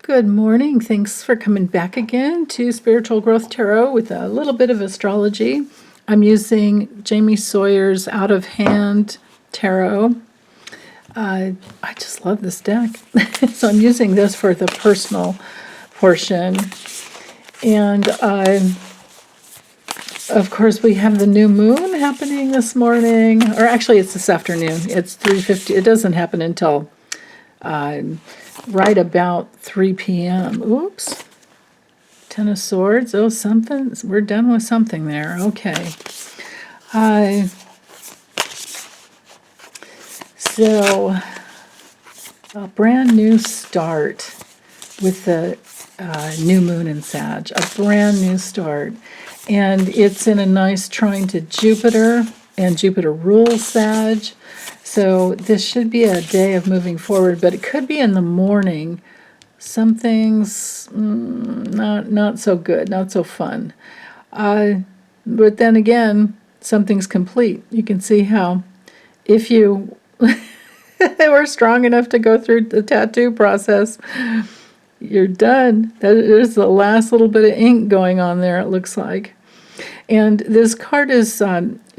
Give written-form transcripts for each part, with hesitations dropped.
Good morning. Thanks for coming back again to Spiritual Growth Tarot with a little bit of astrology. I'm using Jamie Sawyer's Out of Hand Tarot. I just love this deck. So I'm using this for the personal portion. And of course, we have the new moon happening this morning. Or actually, it's this afternoon. It's 3:50. It doesn't happen until right about 3 p.m. Oops. Ten of Swords. Oh, something. We're done with something there. Okay. So, a brand new start with the new moon in Sag. A brand new start. And it's in a nice trine to Jupiter, and Jupiter rules Sag. So this should be a day of moving forward, but it could be in the morning. Something's not so good, not so fun. But then again, something's complete. You can see how if you were strong enough to go through the tattoo process, you're done. There's the last little bit of ink going on there, it looks like. And this card is,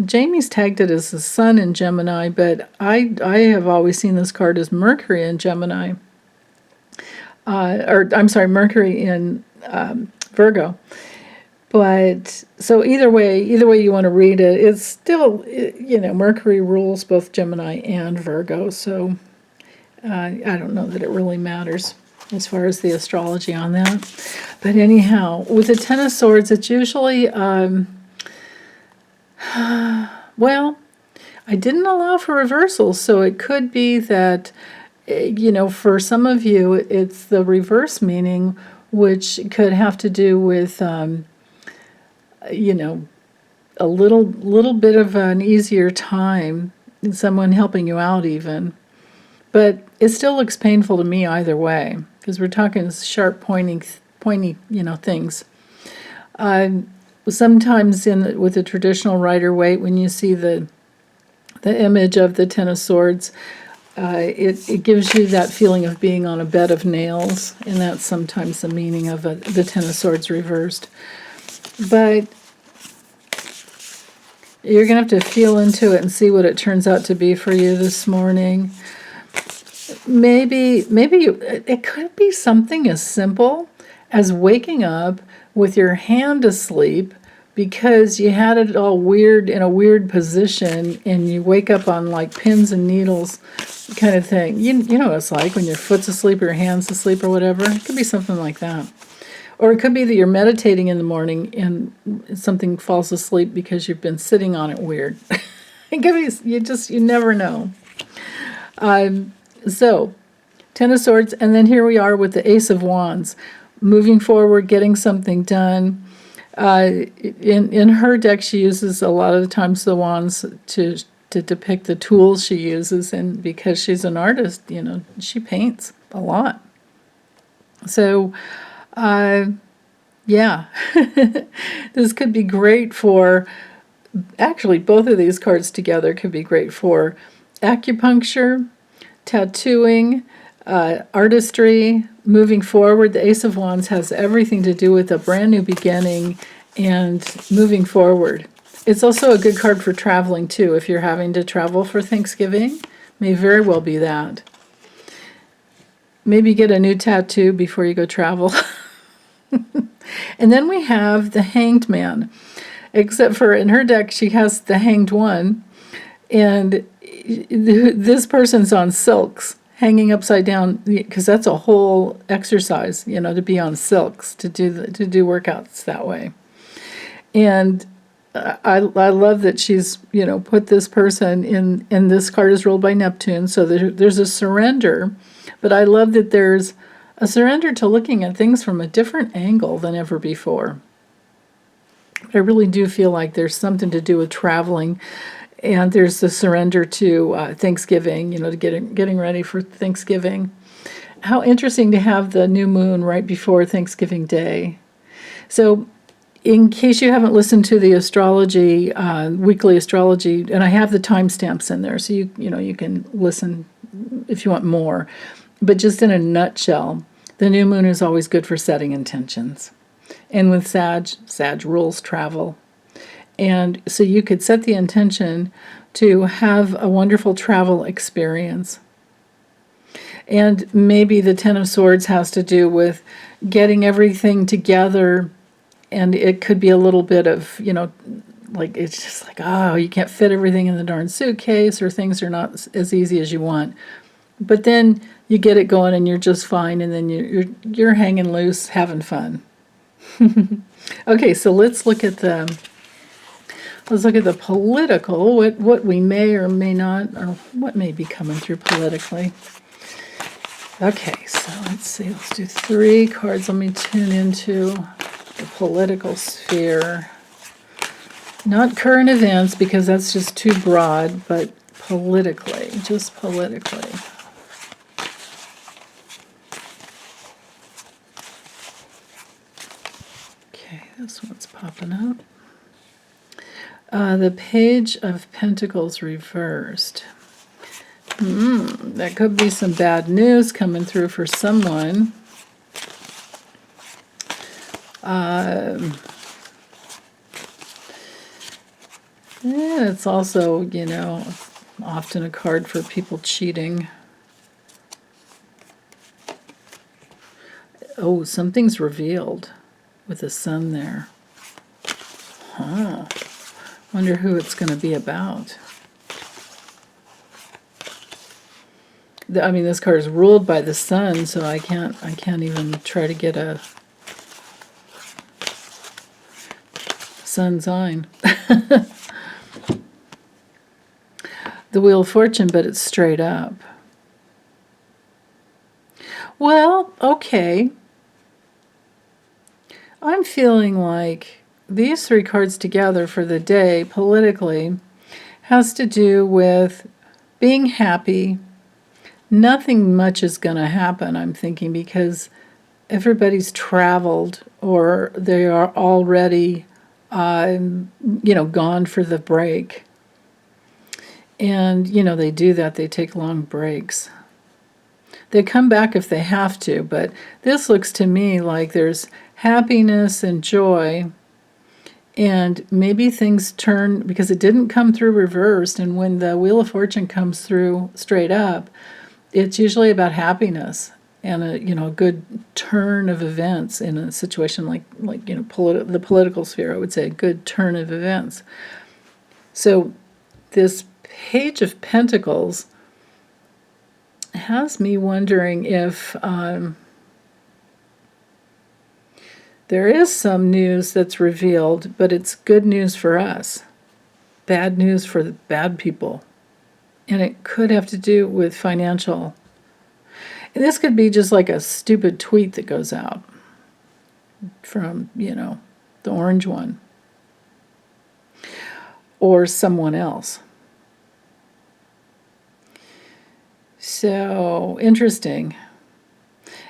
Jamie's tagged it as the Sun in Gemini, but I have always seen this card as Mercury in Gemini. Mercury in Virgo. But, so either way you want to read it, it's still, Mercury rules both Gemini and Virgo, so I don't know that it really matters as far as the astrology on that. But anyhow, with the Ten of Swords, it's usually, well, I didn't allow for reversals, so it could be that, for some of you, it's the reverse meaning, which could have to do with, a little bit of an easier time, someone helping you out even. But it still looks painful to me either way, because we're talking sharp, pointy, things. Sometimes with the traditional Rider-Waite, when you see the image of the Ten of Swords, it gives you that feeling of being on a bed of nails, and that's sometimes the meaning of the Ten of Swords reversed. But you're going to have to feel into it and see what it turns out to be for you this morning. Maybe it could be something as simple as waking up with your hand asleep because you had it all weird in a weird position, and you wake up on like pins and needles kind of thing. You know what it's like when your foot's asleep or your hand's asleep or whatever. It could be something like that. Or it could be that you're meditating in the morning and something falls asleep because you've been sitting on it weird. It could be, you never know. So, Ten of Swords, and then here we are with the Ace of Wands. Moving forward, getting something done. In her deck, she uses a lot of the times the wands to depict the tools she uses, and because she's an artist, she paints a lot. So, yeah, this could be great for, actually, both of these cards together could be great for acupuncture, tattooing, artistry, moving forward. The Ace of Wands has everything to do with a brand new beginning and moving forward. It's also a good card for traveling too. If you're having to travel for Thanksgiving, may very well be that. Maybe get a new tattoo before you go travel. And then we have the Hanged Man. Except for in her deck, she has the Hanged One, and this person's on silks, hanging upside down, because that's a whole exercise, to be on silks, to do workouts that way. And I love that she's, put this person in, and this card is ruled by Neptune, so there's a surrender, but I love that there's a surrender to looking at things from a different angle than ever before. I really do feel like there's something to do with traveling. And there's the surrender to Thanksgiving, to getting ready for Thanksgiving. How interesting to have the new moon right before Thanksgiving Day. So in case you haven't listened to the astrology, weekly astrology, and I have the timestamps in there, so you can listen if you want more. But just in a nutshell, The new moon is always good for setting intentions. And with Sag rules travel. And so you could set the intention to have a wonderful travel experience. And maybe the Ten of Swords has to do with getting everything together, and it could be a little bit of, like it's just like, oh, you can't fit everything in the darn suitcase, or things are not as easy as you want. But then you get it going and you're just fine, and then you're hanging loose, having fun. Okay, so let's look at the political, what we may or may not, or what may be coming through politically. Okay, so let's see. Let's do 3 cards. Let me tune into the political sphere. Not current events, because that's just too broad, but politically, just politically. Okay, this one's popping up. The Page of Pentacles reversed. That could be some bad news coming through for someone. Yeah, it's also, often a card for people cheating. Oh, something's revealed with the sun there. Huh. Wonder who it's going to be about. I mean, this card is ruled by the sun, so I can't even try to get a sun sign. The Wheel of Fortune, but it's straight up. Well, okay. I'm feeling like these 3 cards together for the day, politically, has to do with being happy. Nothing much is going to happen, I'm thinking, because everybody's traveled, or they are already, gone for the break. And, they do that. They take long breaks. They come back if they have to, but this looks to me like there's happiness and joy, and maybe things turn, because it didn't come through reversed, and when the Wheel of Fortune comes through straight up, it's usually about happiness and a good turn of events in a situation like the political sphere. I would say a good turn of events. So this Page of Pentacles has me wondering if there is some news that's revealed, but it's good news for us, bad news for the bad people. And it could have to do with financial. And this could be just like a stupid tweet that goes out from, the orange one. Or someone else. So, interesting.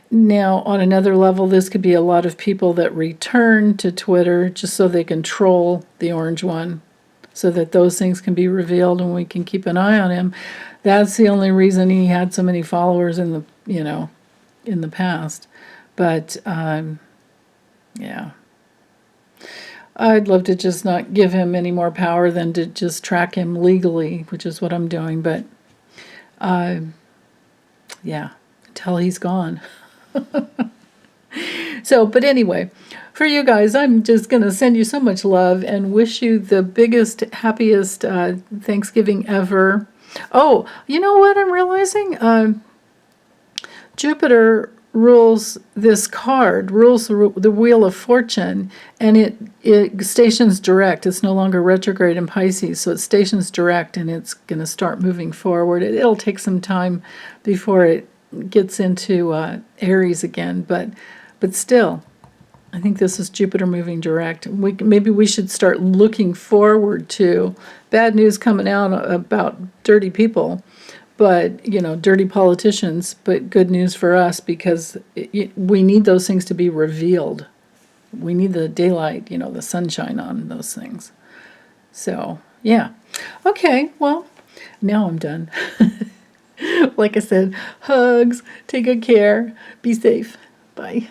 Now, on another level, this could be a lot of people that return to Twitter just so they can troll the orange one, so that those things can be revealed and we can keep an eye on him. That's the only reason he had so many followers in the past. But, yeah. I'd love to just not give him any more power than to just track him legally, which is what I'm doing. But, yeah, until he's gone. So, but anyway, for you guys, I'm just going to send you so much love and wish you the biggest, happiest Thanksgiving ever. Oh, you know what I'm realizing? Jupiter rules this card, rules the Wheel of Fortune, and it stations direct. It's no longer retrograde in Pisces, so it stations direct, and it's going to start moving forward. It'll take some time before it gets into Aries again, but still, I think this is Jupiter moving direct. Maybe we should start looking forward to bad news coming out about dirty people, but, dirty politicians, but good news for us, because we need those things to be revealed. We need the daylight, the sunshine on those things. So, yeah. Okay, well, now I'm done. Like I said, hugs, take good care, be safe. Bye.